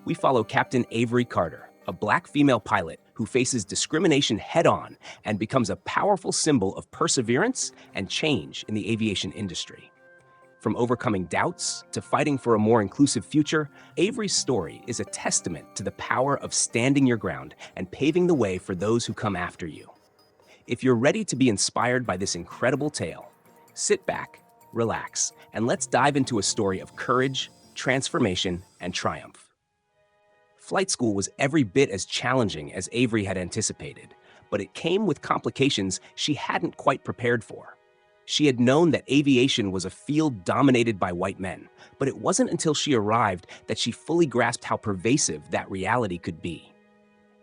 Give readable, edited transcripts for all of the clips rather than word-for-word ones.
we follow Captain Avery Carter, a black female pilot who faces discrimination head-on and becomes a powerful symbol of perseverance and change in the aviation industry. From overcoming doubts to fighting for a more inclusive future, Avery's story is a testament to the power of standing your ground and paving the way for those who come after you. If you're ready to be inspired by this incredible tale, sit back, relax, and let's dive into a story of courage, transformation, and triumph. Flight school was every bit as challenging as Avery had anticipated, but it came with complications she hadn't quite prepared for. She had known that aviation was a field dominated by white men, but it wasn't until she arrived that she fully grasped how pervasive that reality could be.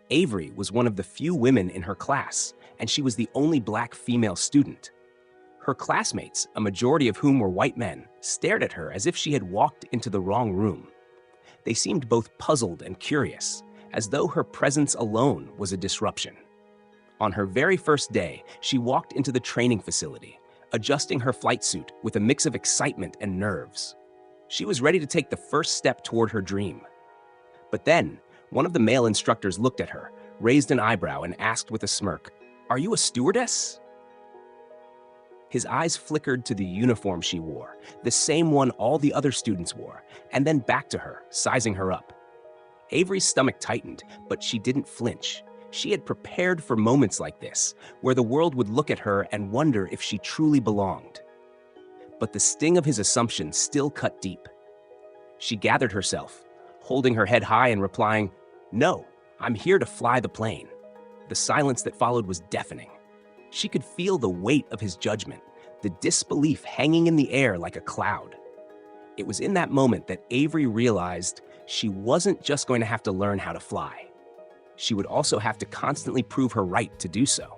Avery was one of the few women in her class, and she was the only black female student. Her classmates, a majority of whom were white men, stared at her as if she had walked into the wrong room. They seemed both puzzled and curious, as though her presence alone was a disruption. On her very first day, she walked into the training facility, adjusting her flight suit with a mix of excitement and nerves. She was ready to take the first step toward her dream. But then, one of the male instructors looked at her, raised an eyebrow, and asked with a smirk, "Are you a stewardess?" His eyes flickered to the uniform she wore, the same one all the other students wore, and then back to her, sizing her up. Avery's stomach tightened, but she didn't flinch. She had prepared for moments like this, where the world would look at her and wonder if she truly belonged. But the sting of his assumption still cut deep. She gathered herself, holding her head high and replying, "No, I'm here to fly the plane." The silence that followed was deafening. She could feel the weight of his judgment, the disbelief hanging in the air like a cloud. It was in that moment that Avery realized she wasn't just going to have to learn how to fly. She would also have to constantly prove her right to do so.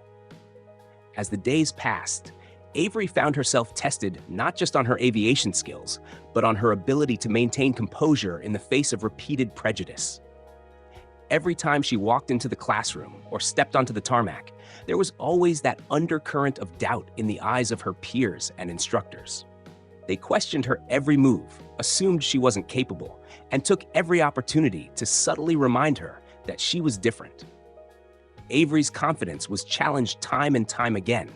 As the days passed, Avery found herself tested not just on her aviation skills, but on her ability to maintain composure in the face of repeated prejudice. Every time she walked into the classroom or stepped onto the tarmac, there was always that undercurrent of doubt in the eyes of her peers and instructors. They questioned her every move, assumed she wasn't capable, and took every opportunity to subtly remind her that she was different. Avery's confidence was challenged time and time again,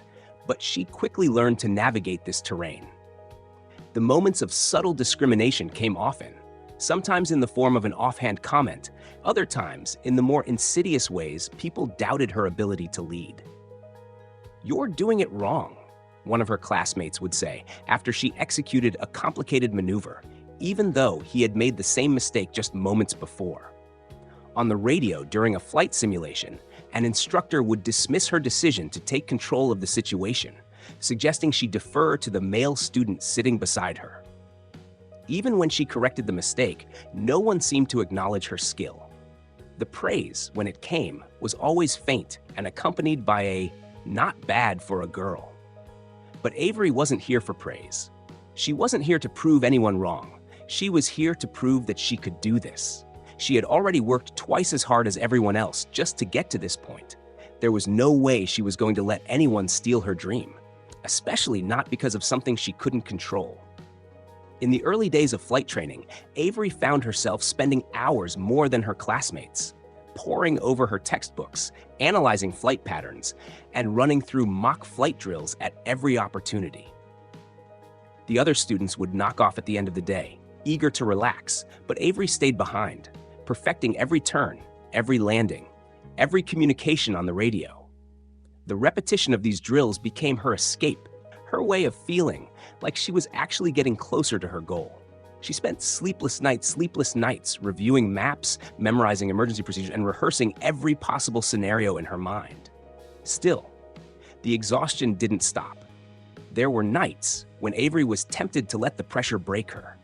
but she quickly learned to navigate this terrain. The moments of subtle discrimination came often, sometimes in the form of an offhand comment, other times in the more insidious ways people doubted her ability to lead. "You're doing it wrong," one of her classmates would say after she executed a complicated maneuver, even though he had made the same mistake just moments before. On the radio during a flight simulation, an instructor would dismiss her decision to take control of the situation, suggesting she defer to the male student sitting beside her. Even when she corrected the mistake, no one seemed to acknowledge her skill. The praise, when it came, was always faint and accompanied by a "not bad for a girl." But Avery wasn't here for praise. She wasn't here to prove anyone wrong. She was here to prove that she could do this. She had already worked twice as hard as everyone else just to get to this point. There was no way she was going to let anyone steal her dream, especially not because of something she couldn't control. In the early days of flight training, Avery found herself spending hours more than her classmates, poring over her textbooks, analyzing flight patterns, and running through mock flight drills at every opportunity. The other students would knock off at the end of the day, eager to relax, but Avery stayed behind, perfecting every turn, every landing, every communication on the radio. The repetition of these drills became her escape, her way of feeling like she was actually getting closer to her goal. She spent sleepless nights reviewing maps, memorizing emergency procedures, and rehearsing every possible scenario in her mind. Still, the exhaustion didn't stop. There were nights when Avery was tempted to let the pressure break her.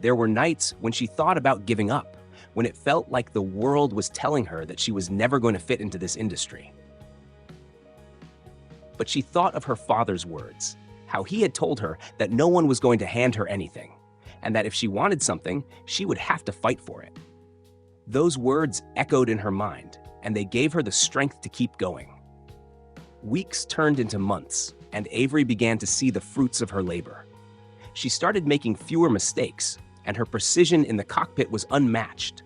There were nights when she thought about giving up, when it felt like the world was telling her that she was never going to fit into this industry. But she thought of her father's words, how he had told her that no one was going to hand her anything, and that if she wanted something, she would have to fight for it. Those words echoed in her mind, and they gave her the strength to keep going. Weeks turned into months, and Avery began to see the fruits of her labor. She started making fewer mistakes, and her precision in the cockpit was unmatched.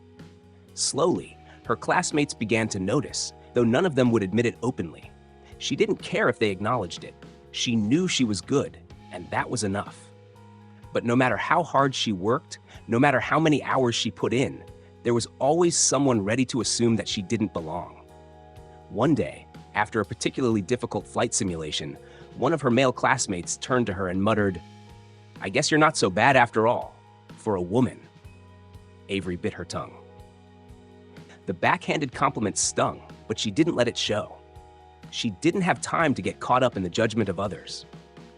Slowly, her classmates began to notice, though none of them would admit it openly. She didn't care if they acknowledged it. She knew she was good, and that was enough. But no matter how hard she worked, no matter how many hours she put in, there was always someone ready to assume that she didn't belong. One day, after a particularly difficult flight simulation, one of her male classmates turned to her and muttered, "I guess you're not so bad after all, for a woman." Avery bit her tongue. The backhanded compliment stung, but she didn't let it show. She didn't have time to get caught up in the judgment of others.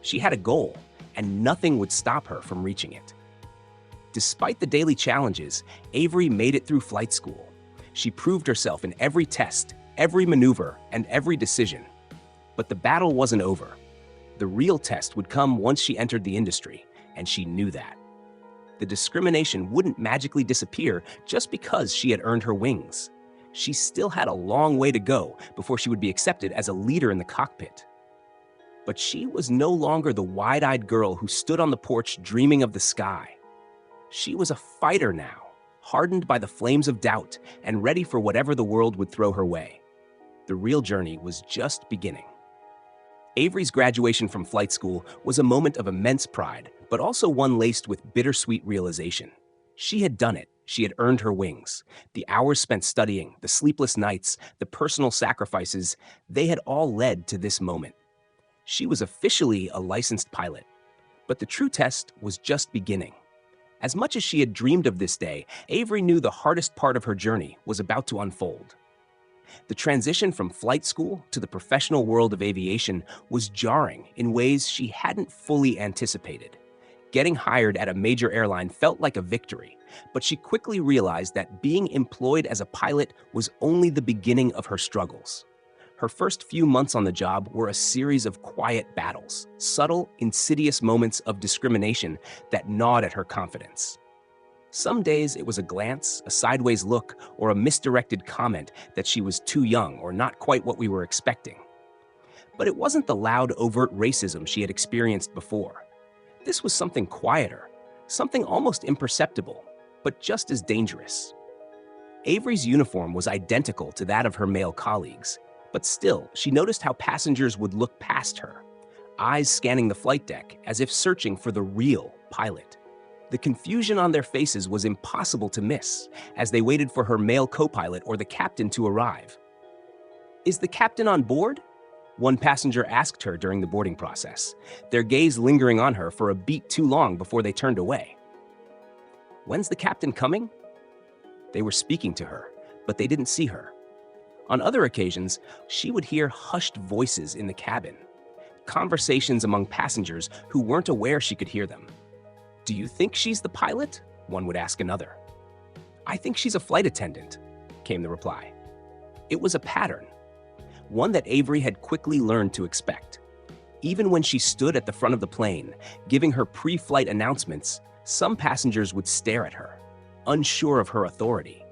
She had a goal, and nothing would stop her from reaching it. Despite the daily challenges, Avery made it through flight school. She proved herself in every test, every maneuver, and every decision. But the battle wasn't over. The real test would come once she entered the industry, and she knew that. The discrimination wouldn't magically disappear just because she had earned her wings. She still had a long way to go before she would be accepted as a leader in the cockpit. But she was no longer the wide-eyed girl who stood on the porch dreaming of the sky. She was a fighter now, hardened by the flames of doubt and ready for whatever the world would throw her way. The real journey was just beginning. Avery's graduation from flight school was a moment of immense pride, but also one laced with bittersweet realization. She had done it. She had earned her wings. The hours spent studying, the sleepless nights, the personal sacrifices, they had all led to this moment. She was officially a licensed pilot, but the true test was just beginning. As much as she had dreamed of this day, Avery knew the hardest part of her journey was about to unfold. The transition from flight school to the professional world of aviation was jarring in ways she hadn't fully anticipated. Getting hired at a major airline felt like a victory, but she quickly realized that being employed as a pilot was only the beginning of her struggles. Her first few months on the job were a series of quiet battles, subtle, insidious moments of discrimination that gnawed at her confidence. Some days it was a glance, a sideways look, or a misdirected comment that she was too young or not quite what we were expecting. But it wasn't the loud, overt racism she had experienced before. This was something quieter, something almost imperceptible, but just as dangerous. Avery's uniform was identical to that of her male colleagues, but still, she noticed how passengers would look past her, eyes scanning the flight deck as if searching for the real pilot. The confusion on their faces was impossible to miss as they waited for her male co-pilot or the captain to arrive. "Is the captain on board?" one passenger asked her during the boarding process, their gaze lingering on her for a beat too long before they turned away. "When's the captain coming?" They were speaking to her, but they didn't see her. On other occasions, she would hear hushed voices in the cabin, conversations among passengers who weren't aware she could hear them. "Do you think she's the pilot?" one would ask another. "I think she's a flight attendant," came the reply. It was a pattern, one that Avery had quickly learned to expect. Even when she stood at the front of the plane, giving her pre-flight announcements, some passengers would stare at her, unsure of her authority.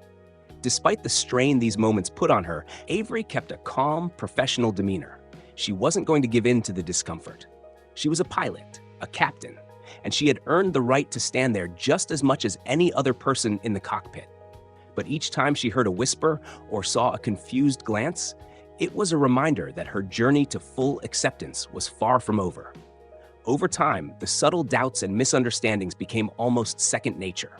Despite the strain these moments put on her, Avery kept a calm, professional demeanor. She wasn't going to give in to the discomfort. She was a pilot, a captain, and she had earned the right to stand there just as much as any other person in the cockpit. But each time she heard a whisper or saw a confused glance, it was a reminder that her journey to full acceptance was far from over. Over time, the subtle doubts and misunderstandings became almost second nature.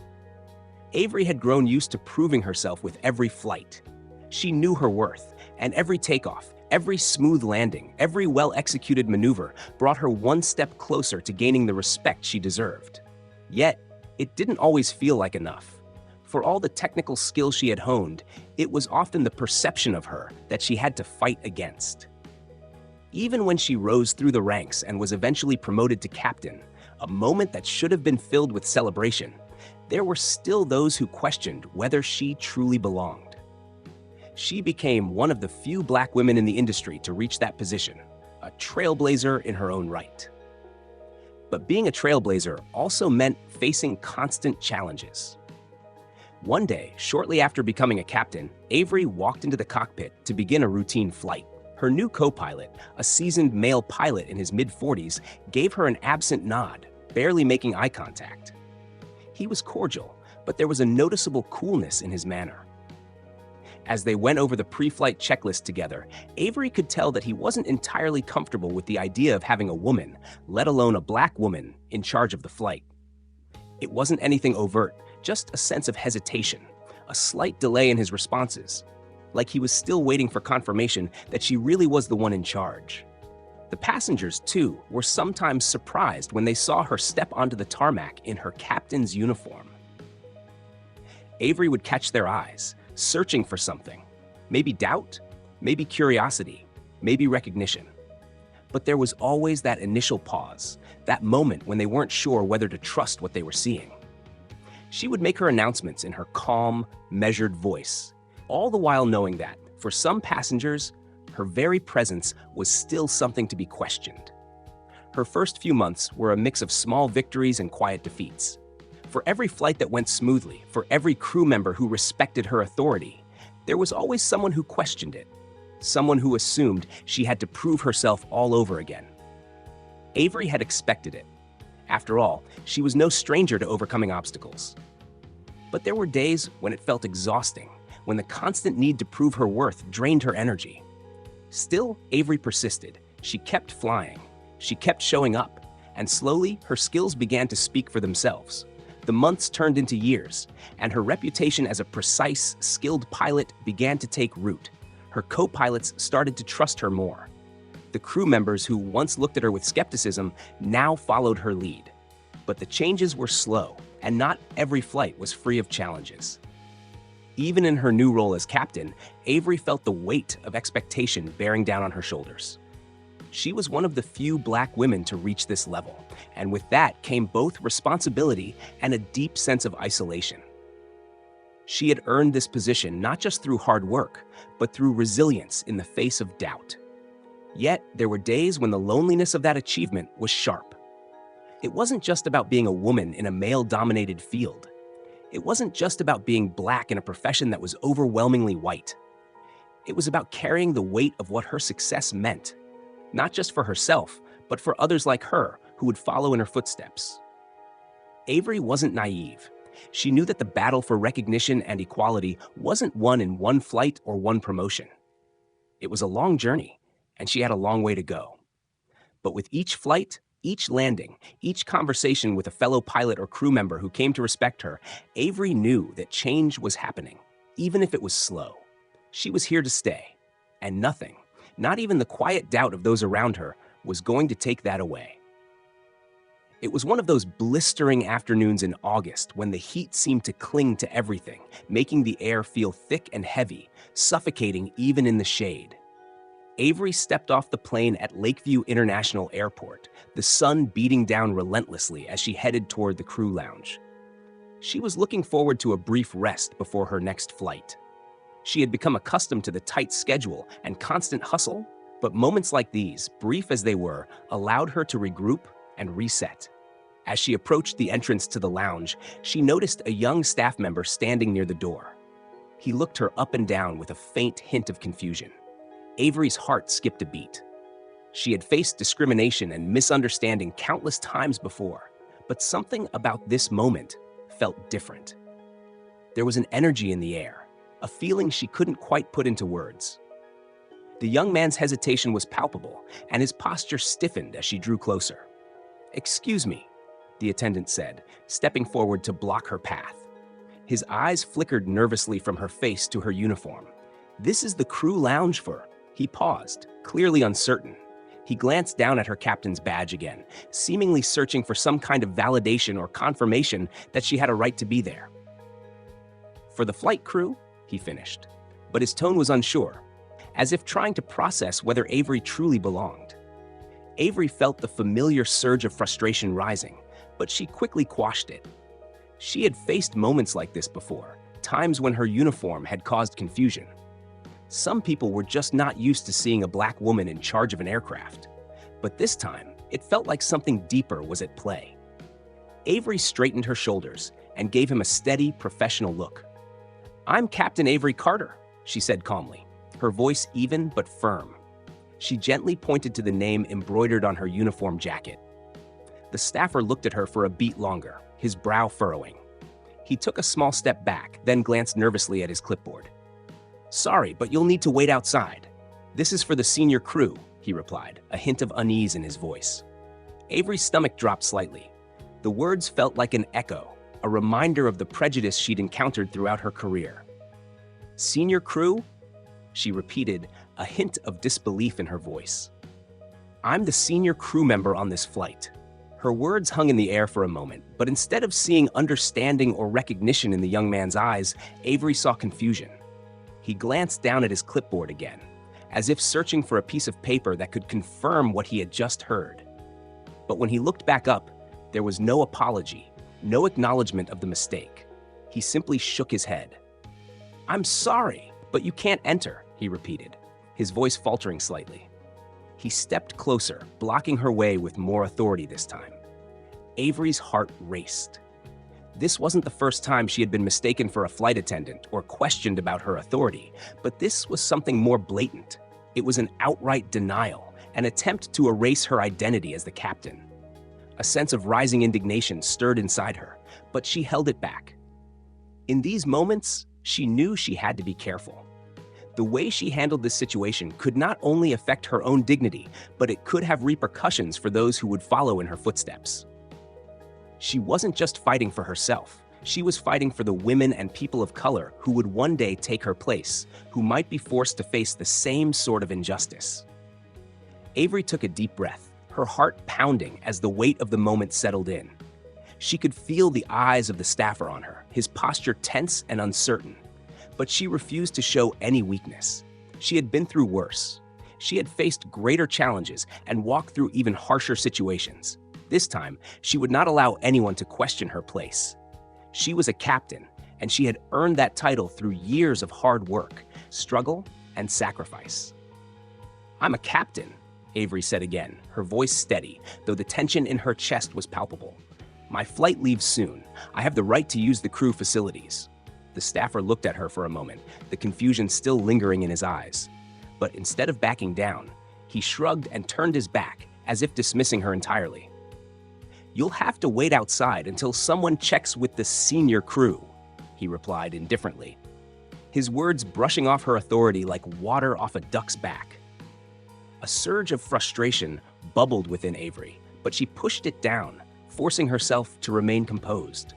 Avery had grown used to proving herself with every flight. She knew her worth, and every takeoff, every smooth landing, every well-executed maneuver brought her one step closer to gaining the respect she deserved. Yet, it didn't always feel like enough. For all the technical skills she had honed, it was often the perception of her that she had to fight against. Even when she rose through the ranks and was eventually promoted to captain, a moment that should have been filled with celebration, there were still those who questioned whether she truly belonged. She became one of the few Black women in the industry to reach that position, a trailblazer in her own right. But being a trailblazer also meant facing constant challenges. One day, shortly after becoming a captain, Avery walked into the cockpit to begin a routine flight. Her new co-pilot, a seasoned male pilot in his mid-40s, gave her an absent nod, barely making eye contact. He was cordial, but there was a noticeable coolness in his manner. As they went over the pre-flight checklist together, Avery could tell that he wasn't entirely comfortable with the idea of having a woman, let alone a black woman, in charge of the flight. It wasn't anything overt, just a sense of hesitation, a slight delay in his responses, like he was still waiting for confirmation that she really was the one in charge. The passengers, too, were sometimes surprised when they saw her step onto the tarmac in her captain's uniform. Avery would catch their eyes, searching for something. Maybe doubt, maybe curiosity, maybe recognition. But there was always that initial pause, that moment when they weren't sure whether to trust what they were seeing. She would make her announcements in her calm, measured voice, all the while knowing that, for some passengers, her very presence was still something to be questioned. Her first few months were a mix of small victories and quiet defeats. For every flight that went smoothly, for every crew member who respected her authority, there was always someone who questioned it, someone who assumed she had to prove herself all over again. Avery had expected it. After all, she was no stranger to overcoming obstacles. But there were days when it felt exhausting, when the constant need to prove her worth drained her energy. Still, Avery persisted. She kept flying. She kept showing up. And slowly, her skills began to speak for themselves. The months turned into years, and her reputation as a precise, skilled pilot began to take root. Her co-pilots started to trust her more. The crew members who once looked at her with skepticism now followed her lead. But the changes were slow, and not every flight was free of challenges. Even in her new role as captain, Avery felt the weight of expectation bearing down on her shoulders. She was one of the few black women to reach this level, and with that came both responsibility and a deep sense of isolation. She had earned this position not just through hard work, but through resilience in the face of doubt. Yet, there were days when the loneliness of that achievement was sharp. It wasn't just about being a woman in a male-dominated field. It wasn't just about being black in a profession that was overwhelmingly white. It was about carrying the weight of what her success meant, not just for herself, but for others like her who would follow in her footsteps. Avery wasn't naive. She knew that the battle for recognition and equality wasn't won in one flight or one promotion. It was a long journey, and she had a long way to go. But with each flight, each landing, each conversation with a fellow pilot or crew member who came to respect her, Avery knew that change was happening, even if it was slow. She was here to stay, and nothing, not even the quiet doubt of those around her, was going to take that away. It was one of those blistering afternoons in August when the heat seemed to cling to everything, making the air feel thick and heavy, suffocating even in the shade. Avery stepped off the plane at Lakeview International Airport, the sun beating down relentlessly as she headed toward the crew lounge. She was looking forward to a brief rest before her next flight. She had become accustomed to the tight schedule and constant hustle, but moments like these, brief as they were, allowed her to regroup and reset. As she approached the entrance to the lounge, she noticed a young staff member standing near the door. He looked her up and down with a faint hint of confusion. Avery's heart skipped a beat. She had faced discrimination and misunderstanding countless times before, but something about this moment felt different. There was an energy in the air, a feeling she couldn't quite put into words. The young man's hesitation was palpable, and his posture stiffened as she drew closer. "Excuse me," the attendant said, stepping forward to block her path. His eyes flickered nervously from her face to her uniform. "This is the crew lounge for..." He paused, clearly uncertain. He glanced down at her captain's badge again, seemingly searching for some kind of validation or confirmation that she had a right to be there. "For the flight crew," he finished, but his tone was unsure, as if trying to process whether Avery truly belonged. Avery felt the familiar surge of frustration rising, but she quickly quashed it. She had faced moments like this before, times when her uniform had caused confusion. Some people were just not used to seeing a black woman in charge of an aircraft, but this time, it felt like something deeper was at play. Avery straightened her shoulders and gave him a steady, professional look. "I'm Captain Avery Carter," she said calmly, her voice even but firm. She gently pointed to the name embroidered on her uniform jacket. The staffer looked at her for a beat longer, his brow furrowing. He took a small step back, then glanced nervously at his clipboard. "Sorry, but you'll need to wait outside. This is for the senior crew," he replied, a hint of unease in his voice. Avery's stomach dropped slightly. The words felt like an echo, a reminder of the prejudice she'd encountered throughout her career. "Senior crew?" she repeated, a hint of disbelief in her voice. "I'm the senior crew member on this flight." Her words hung in the air for a moment, but instead of seeing understanding or recognition in the young man's eyes, Avery saw confusion. He glanced down at his clipboard again, as if searching for a piece of paper that could confirm what he had just heard. But when he looked back up, there was no apology, no acknowledgement of the mistake. He simply shook his head. "I'm sorry, but you can't enter," he repeated, his voice faltering slightly. He stepped closer, blocking her way with more authority this time. Avery's heart raced. This wasn't the first time she had been mistaken for a flight attendant or questioned about her authority, but this was something more blatant. It was an outright denial, an attempt to erase her identity as the captain. A sense of rising indignation stirred inside her, but she held it back. In these moments, she knew she had to be careful. The way she handled this situation could not only affect her own dignity, but it could have repercussions for those who would follow in her footsteps. She wasn't just fighting for herself. She was fighting for the women and people of color who would one day take her place, who might be forced to face the same sort of injustice. Avery took a deep breath, her heart pounding as the weight of the moment settled in. She could feel the eyes of the staffer on her, his posture tense and uncertain. But she refused to show any weakness. She had been through worse. She had faced greater challenges and walked through even harsher situations. This time, she would not allow anyone to question her place. She was a captain, and she had earned that title through years of hard work, struggle, and sacrifice. "I'm a captain," Avery said again, her voice steady, though the tension in her chest was palpable. "My flight leaves soon. I have the right to use the crew facilities." The staffer looked at her for a moment, the confusion still lingering in his eyes. But instead of backing down, he shrugged and turned his back, as if dismissing her entirely. "You'll have to wait outside until someone checks with the senior crew," he replied indifferently, his words brushing off her authority like water off a duck's back. A surge of frustration bubbled within Avery, but she pushed it down, forcing herself to remain composed.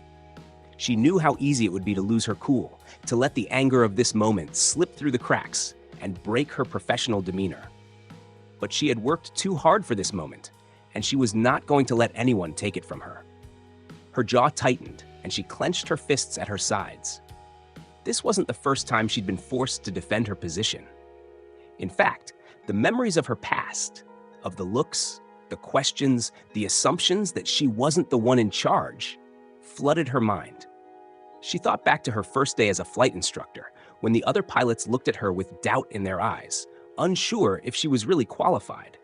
She knew how easy it would be to lose her cool, to let the anger of this moment slip through the cracks and break her professional demeanor. But she had worked too hard for this moment, and she was not going to let anyone take it from her. Her jaw tightened, and she clenched her fists at her sides. This wasn't the first time she'd been forced to defend her position. In fact, the memories of her past, of the looks, the questions, the assumptions that she wasn't the one in charge, flooded her mind. She thought back to her first day as a flight instructor, when the other pilots looked at her with doubt in their eyes, unsure if she was really qualified.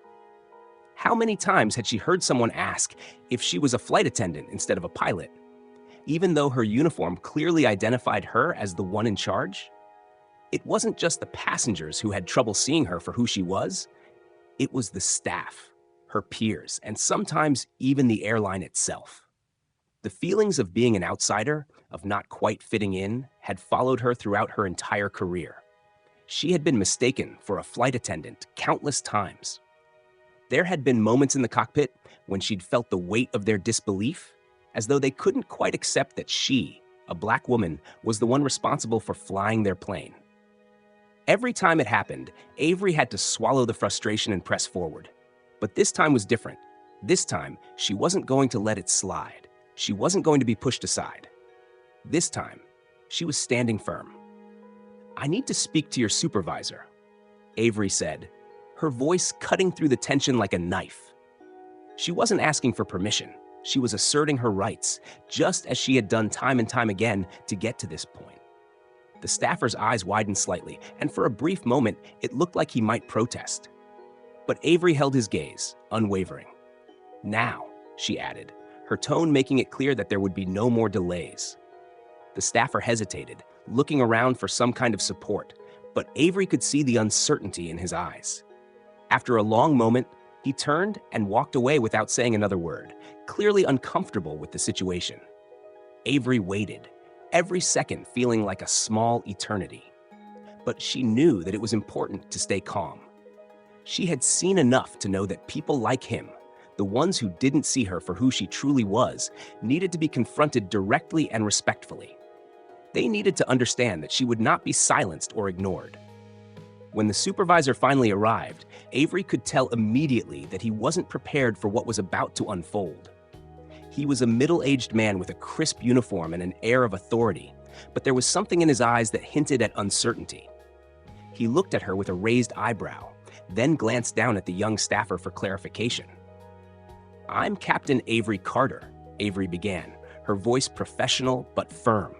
How many times had she heard someone ask if she was a flight attendant instead of a pilot, even though her uniform clearly identified her as the one in charge? It wasn't just the passengers who had trouble seeing her for who she was. It was the staff, her peers, and sometimes even the airline itself. The feelings of being an outsider, of not quite fitting in, had followed her throughout her entire career. She had been mistaken for a flight attendant countless times. There had been moments in the cockpit when she'd felt the weight of their disbelief, as though they couldn't quite accept that she, a black woman, was the one responsible for flying their plane. Every time it happened, Avery had to swallow the frustration and press forward. But this time was different. This time, she wasn't going to let it slide. She wasn't going to be pushed aside. This time, she was standing firm. "I need to speak to your supervisor," Avery said, her voice cutting through the tension like a knife. She wasn't asking for permission. She was asserting her rights, just as she had done time and time again to get to this point. The staffer's eyes widened slightly, and for a brief moment, it looked like he might protest. But Avery held his gaze, unwavering. "Now," she added, her tone making it clear that there would be no more delays. The staffer hesitated, looking around for some kind of support, but Avery could see the uncertainty in his eyes. After a long moment, he turned and walked away without saying another word, clearly uncomfortable with the situation. Avery waited, every second feeling like a small eternity. but she knew that it was important to stay calm. She had seen enough to know that people like him, the ones who didn't see her for who she truly was, needed to be confronted directly and respectfully. They needed to understand that she would not be silenced or ignored. When the supervisor finally arrived, Avery could tell immediately that he wasn't prepared for what was about to unfold. He was a middle-aged man with a crisp uniform and an air of authority, but there was something in his eyes that hinted at uncertainty. He looked at her with a raised eyebrow, then glanced down at the young staffer for clarification. "I'm Captain Avery Carter," Avery began, her voice professional but firm.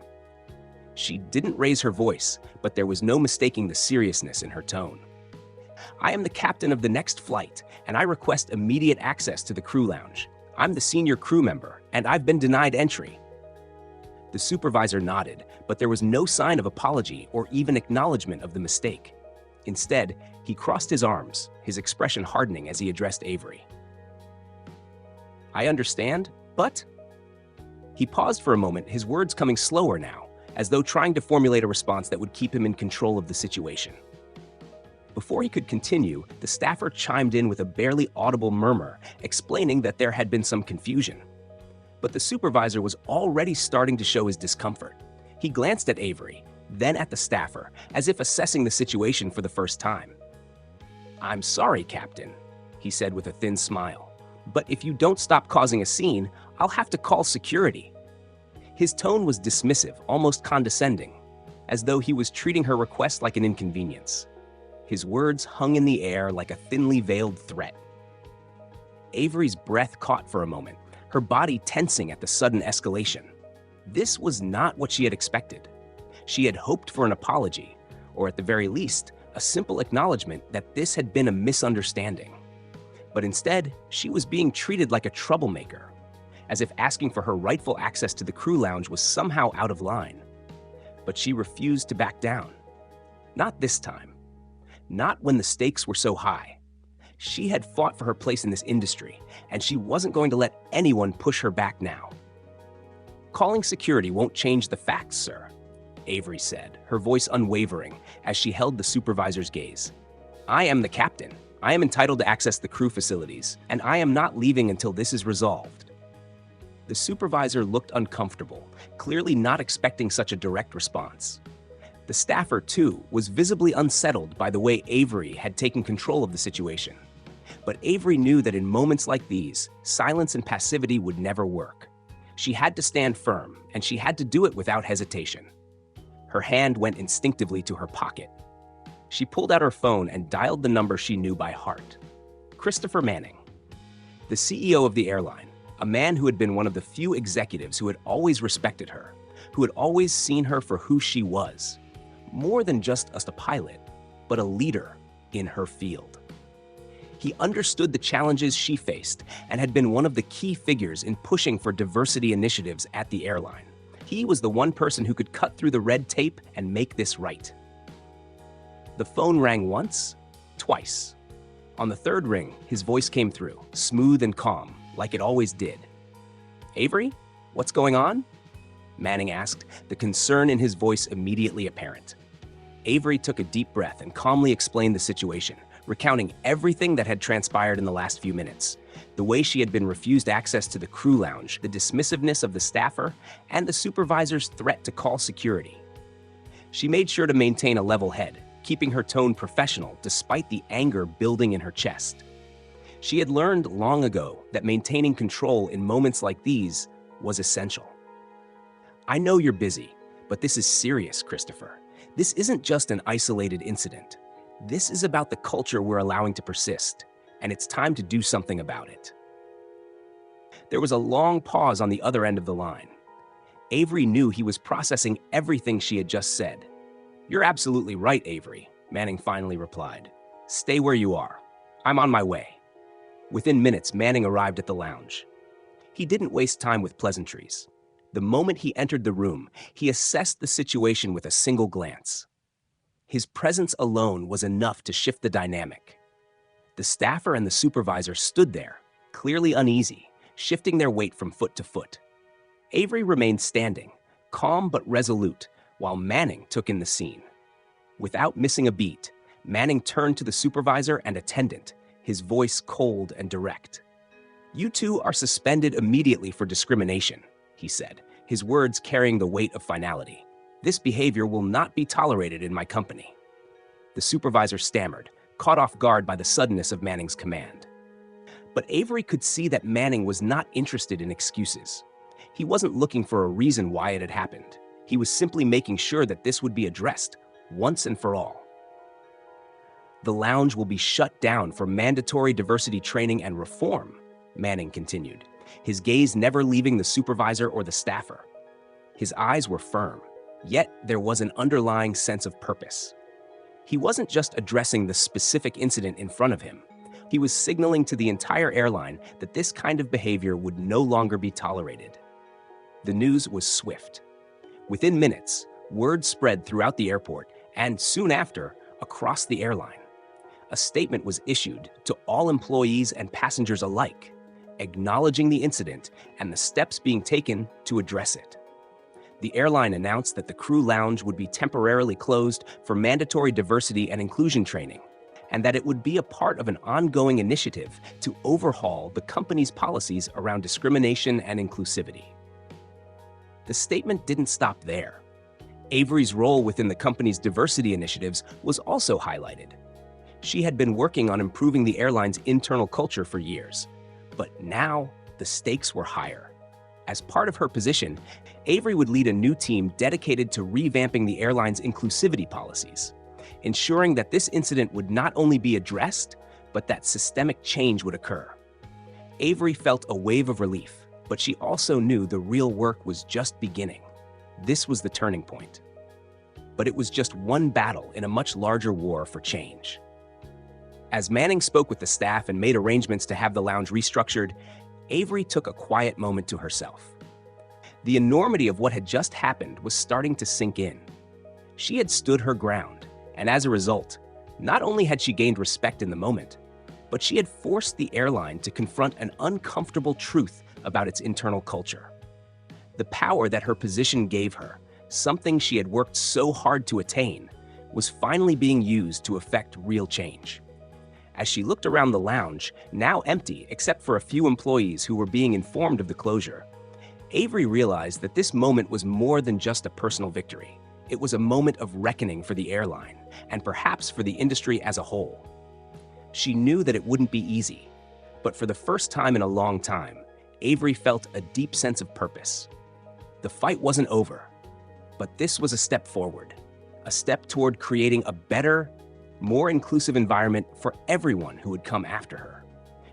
She didn't raise her voice, but there was no mistaking the seriousness in her tone. "I am the captain of the next flight, and I request immediate access to the crew lounge. I'm the senior crew member, and I've been denied entry." The supervisor nodded, but there was no sign of apology or even acknowledgement of the mistake. Instead, he crossed his arms, his expression hardening as he addressed Avery. "I understand, but..." He paused for a moment, his words coming slower now, as though trying to formulate a response that would keep him in control of the situation. Before he could continue, the staffer chimed in with a barely audible murmur, explaining that there had been some confusion. But the supervisor was already starting to show his discomfort. He glanced at Avery, then at the staffer, as if assessing the situation for the first time. "I'm sorry, Captain," he said with a thin smile, "but if you don't stop causing a scene, I'll have to call security." His tone was dismissive, almost condescending, as though he was treating her request like an inconvenience. His words hung in the air like a thinly veiled threat. Avery's breath caught for a moment, her body tensing at the sudden escalation. This was not what she had expected. She had hoped for an apology, or at the very least, a simple acknowledgement that this had been a misunderstanding. But instead, she was being treated like a troublemaker, as if asking for her rightful access to the crew lounge was somehow out of line. But she refused to back down. Not this time. Not when the stakes were so high. She had fought for her place in this industry, and she wasn't going to let anyone push her back now. "Calling security won't change the facts, sir," Avery said, her voice unwavering as she held the supervisor's gaze. "I am the captain. I am entitled to access the crew facilities, and I am not leaving until this is resolved." The supervisor looked uncomfortable, clearly not expecting such a direct response. The staffer, too, was visibly unsettled by the way Avery had taken control of the situation. But Avery knew that in moments like these, silence and passivity would never work. She had to stand firm, and she had to do it without hesitation. Her hand went instinctively to her pocket. She pulled out her phone and dialed the number she knew by heart. Christopher Manning, the CEO of the airline, a man who had been one of the few executives who had always respected her, who had always seen her for who she was. More than just a pilot, but a leader in her field. He understood the challenges she faced and had been one of the key figures in pushing for diversity initiatives at the airline. He was the one person who could cut through the red tape and make this right. The phone rang once, twice. On the third ring, his voice came through, smooth and calm, like it always did. "Avery, what's going on?" Manning asked, the concern in his voice immediately apparent. Avery took a deep breath and calmly explained the situation, recounting everything that had transpired in the last few minutes. The way she had been refused access to the crew lounge, the dismissiveness of the staffer, and the supervisor's threat to call security. She made sure to maintain a level head, keeping her tone professional despite the anger building in her chest. She had learned long ago that maintaining control in moments like these was essential. "I know you're busy, but this is serious, Christopher. This isn't just an isolated incident. This is about the culture we're allowing to persist, and it's time to do something about it." There was a long pause on the other end of the line. Avery knew he was processing everything she had just said. "You're absolutely right, Avery," Manning finally replied. "Stay where you are. I'm on my way." Within minutes, Manning arrived at the lounge. He didn't waste time with pleasantries. The moment he entered the room, he assessed the situation with a single glance. His presence alone was enough to shift the dynamic. The staffer and the supervisor stood there, clearly uneasy, shifting their weight from foot to foot. Avery remained standing, calm but resolute, while Manning took in the scene. Without missing a beat, Manning turned to the supervisor and attendant, his voice cold and direct. "You two are suspended immediately for discrimination," he said, his words carrying the weight of finality. "This behavior will not be tolerated in my company." The supervisor stammered, caught off guard by the suddenness of Manning's command. But Avery could see that Manning was not interested in excuses. He wasn't looking for a reason why it had happened. He was simply making sure that this would be addressed, once and for all. "The lounge will be shut down for mandatory diversity training and reform," Manning continued, his gaze never leaving the supervisor or the staffer. His eyes were firm, yet there was an underlying sense of purpose. He wasn't just addressing the specific incident in front of him. He was signaling to the entire airline that this kind of behavior would no longer be tolerated. The news was swift. Within minutes, word spread throughout the airport and, soon after, across the airline. A statement was issued to all employees and passengers alike, acknowledging the incident and the steps being taken to address it. The airline announced that the crew lounge would be temporarily closed for mandatory diversity and inclusion training, and that it would be a part of an ongoing initiative to overhaul the company's policies around discrimination and inclusivity. The statement didn't stop there. Avery's role within the company's diversity initiatives was also highlighted. She had been working on improving the airline's internal culture for years, but now the stakes were higher. As part of her position, Avery would lead a new team dedicated to revamping the airline's inclusivity policies, ensuring that this incident would not only be addressed, but that systemic change would occur. Avery felt a wave of relief, but she also knew the real work was just beginning. This was the turning point. But it was just one battle in a much larger war for change. As Manning spoke with the staff and made arrangements to have the lounge restructured, Avery took a quiet moment to herself. The enormity of what had just happened was starting to sink in. She had stood her ground, and as a result, not only had she gained respect in the moment, but she had forced the airline to confront an uncomfortable truth about its internal culture. The power that her position gave her, something she had worked so hard to attain, was finally being used to effect real change. As she looked around the lounge, now empty except for a few employees who were being informed of the closure, Avery realized that this moment was more than just a personal victory. It was a moment of reckoning for the airline, and perhaps for the industry as a whole. She knew that it wouldn't be easy, but for the first time in a long time, Avery felt a deep sense of purpose. The fight wasn't over, but this was a step forward, a step toward creating a better, more inclusive environment for everyone who would come after her.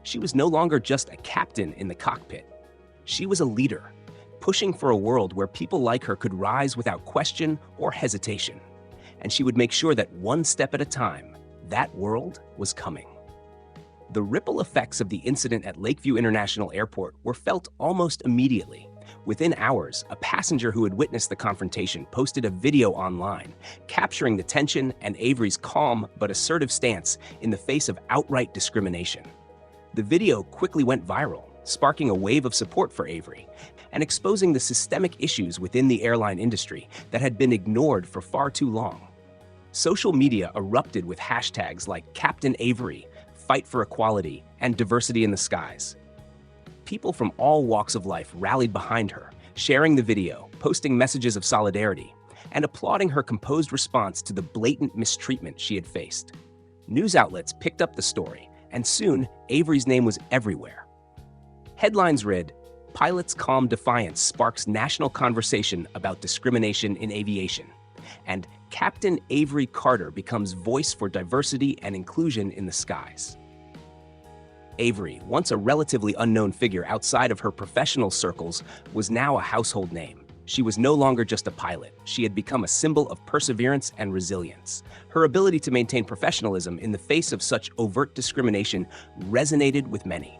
She was no longer just a captain in the cockpit. She was a leader, pushing for a world where people like her could rise without question or hesitation. And she would make sure that one step at a time, that world was coming. The ripple effects of the incident at Lakeview International Airport were felt almost immediately. Within hours, a passenger who had witnessed the confrontation posted a video online, capturing the tension and Avery's calm but assertive stance in the face of outright discrimination. The video quickly went viral, sparking a wave of support for Avery and exposing the systemic issues within the airline industry that had been ignored for far too long. Social media erupted with hashtags like Captain Avery, Fight for Equality, and Diversity in the Skies. People from all walks of life rallied behind her, sharing the video, posting messages of solidarity, and applauding her composed response to the blatant mistreatment she had faced. News outlets picked up the story, and soon Avery's name was everywhere. Headlines read, "Pilots' Calm Defiance Sparks National Conversation About Discrimination in Aviation," and "Captain Avery Carter Becomes Voice for Diversity and Inclusion in the Skies." Avery, once a relatively unknown figure outside of her professional circles, was now a household name. She was no longer just a pilot. She had become a symbol of perseverance and resilience. Her ability to maintain professionalism in the face of such overt discrimination resonated with many.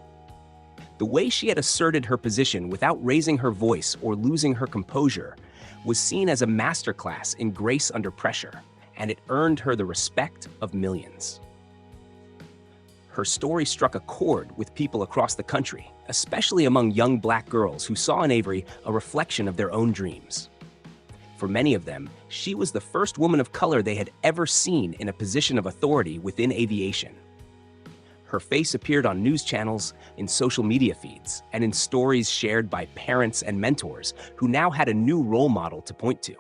The way she had asserted her position without raising her voice or losing her composure was seen as a masterclass in grace under pressure, and it earned her the respect of millions. Her story struck a chord with people across the country, especially among young Black girls who saw in Avery a reflection of their own dreams. For many of them, she was the first woman of color they had ever seen in a position of authority within aviation. Her face appeared on news channels, in social media feeds, and in stories shared by parents and mentors who now had a new role model to point to.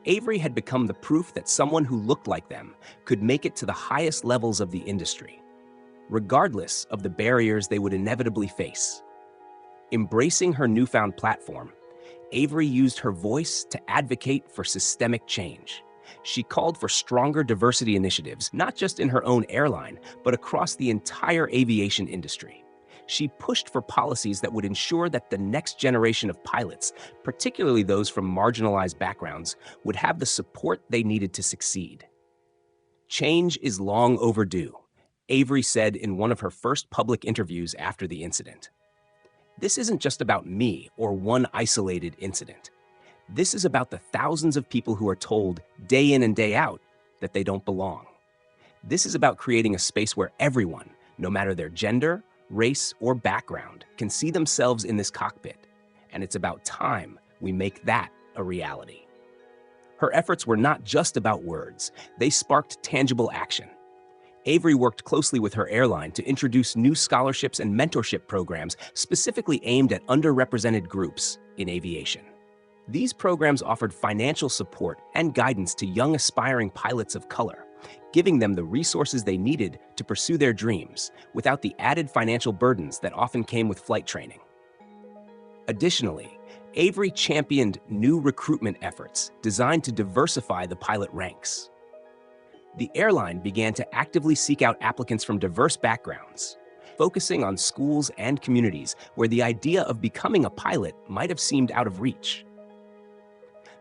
Avery had become the proof that someone who looked like them could make it to the highest levels of the industry, regardless of the barriers they would inevitably face. Embracing her newfound platform, Avery used her voice to advocate for systemic change. She called for stronger diversity initiatives, not just in her own airline, but across the entire aviation industry. She pushed for policies that would ensure that the next generation of pilots, particularly those from marginalized backgrounds, would have the support they needed to succeed. Change is long overdue, Avery said in one of her first public interviews after the incident. This isn't just about me or one isolated incident. This is about the thousands of people who are told day in and day out that they don't belong. This is about creating a space where everyone, no matter their gender, race, or background, can see themselves in this cockpit. And it's about time we make that a reality. Her efforts were not just about words. They sparked tangible action. Avery worked closely with her airline to introduce new scholarships and mentorship programs specifically aimed at underrepresented groups in aviation. These programs offered financial support and guidance to young aspiring pilots of color, giving them the resources they needed to pursue their dreams without the added financial burdens that often came with flight training. Additionally, Avery championed new recruitment efforts designed to diversify the pilot ranks. The airline began to actively seek out applicants from diverse backgrounds, focusing on schools and communities where the idea of becoming a pilot might have seemed out of reach.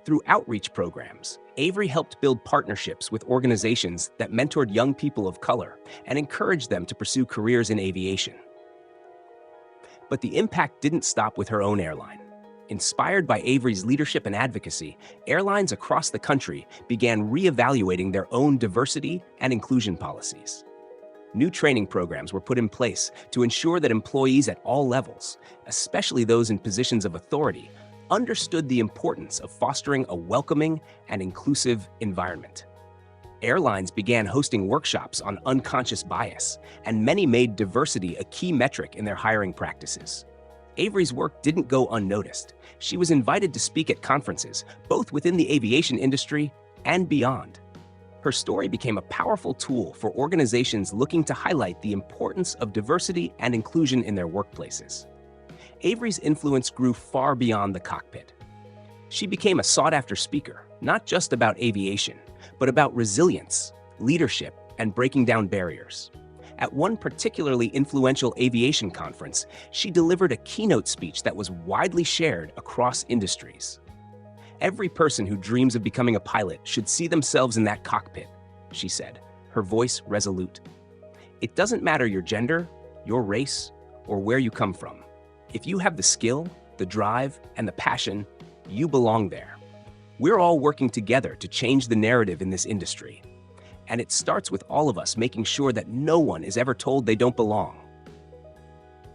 Through outreach programs, Avery helped build partnerships with organizations that mentored young people of color and encouraged them to pursue careers in aviation. But the impact didn't stop with her own airline. Inspired by Avery's leadership and advocacy, airlines across the country began reevaluating their own diversity and inclusion policies. New training programs were put in place to ensure that employees at all levels, especially those in positions of authority, understood the importance of fostering a welcoming and inclusive environment. Airlines began hosting workshops on unconscious bias, and many made diversity a key metric in their hiring practices. Avery's work didn't go unnoticed. She was invited to speak at conferences, both within the aviation industry and beyond. Her story became a powerful tool for organizations looking to highlight the importance of diversity and inclusion in their workplaces. Avery's influence grew far beyond the cockpit. She became a sought-after speaker, not just about aviation, but about resilience, leadership, and breaking down barriers. At one particularly influential aviation conference, she delivered a keynote speech that was widely shared across industries. Every person who dreams of becoming a pilot should see themselves in that cockpit, she said, her voice resolute. It doesn't matter your gender, your race, or where you come from. If you have the skill, the drive, and the passion, you belong there. We're all working together to change the narrative in this industry. And it starts with all of us making sure that no one is ever told they don't belong.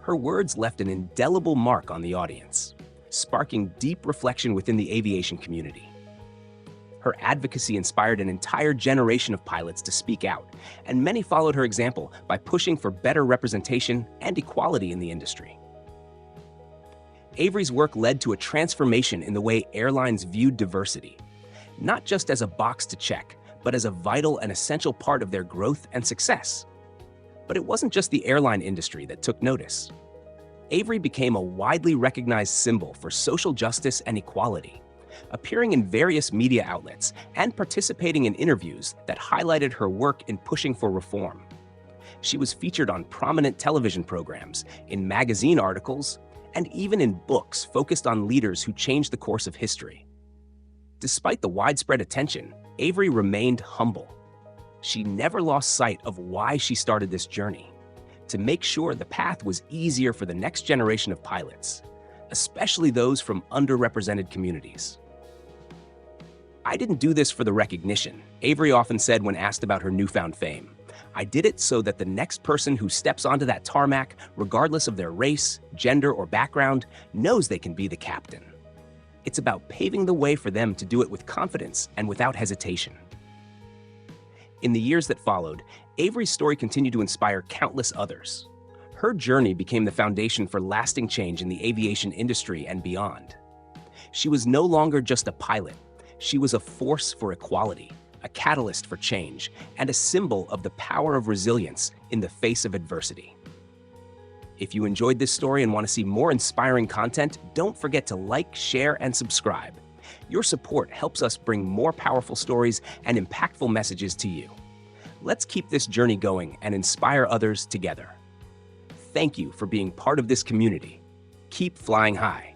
Her words left an indelible mark on the audience, sparking deep reflection within the aviation community. Her advocacy inspired an entire generation of pilots to speak out, and many followed her example by pushing for better representation and equality in the industry. Avery's work led to a transformation in the way airlines viewed diversity, not just as a box to check, but as a vital and essential part of their growth and success. But it wasn't just the airline industry that took notice. Avery became a widely recognized symbol for social justice and equality, appearing in various media outlets and participating in interviews that highlighted her work in pushing for reform. She was featured on prominent television programs, in magazine articles, and even in books focused on leaders who changed the course of history. Despite the widespread attention, Avery remained humble. She never lost sight of why she started this journey, to make sure the path was easier for the next generation of pilots, especially those from underrepresented communities. I didn't do this for the recognition, Avery often said when asked about her newfound fame. I did it so that the next person who steps onto that tarmac, regardless of their race, gender, or background, knows they can be the captain. It's about paving the way for them to do it with confidence and without hesitation. In the years that followed, Avery's story continued to inspire countless others. Her journey became the foundation for lasting change in the aviation industry and beyond. She was no longer just a pilot. She was a force for equality, a catalyst for change, and a symbol of the power of resilience in the face of adversity. If you enjoyed this story and want to see more inspiring content, don't forget to like, share, and subscribe. Your support helps us bring more powerful stories and impactful messages to you. Let's keep this journey going and inspire others together. Thank you for being part of this community. Keep flying high.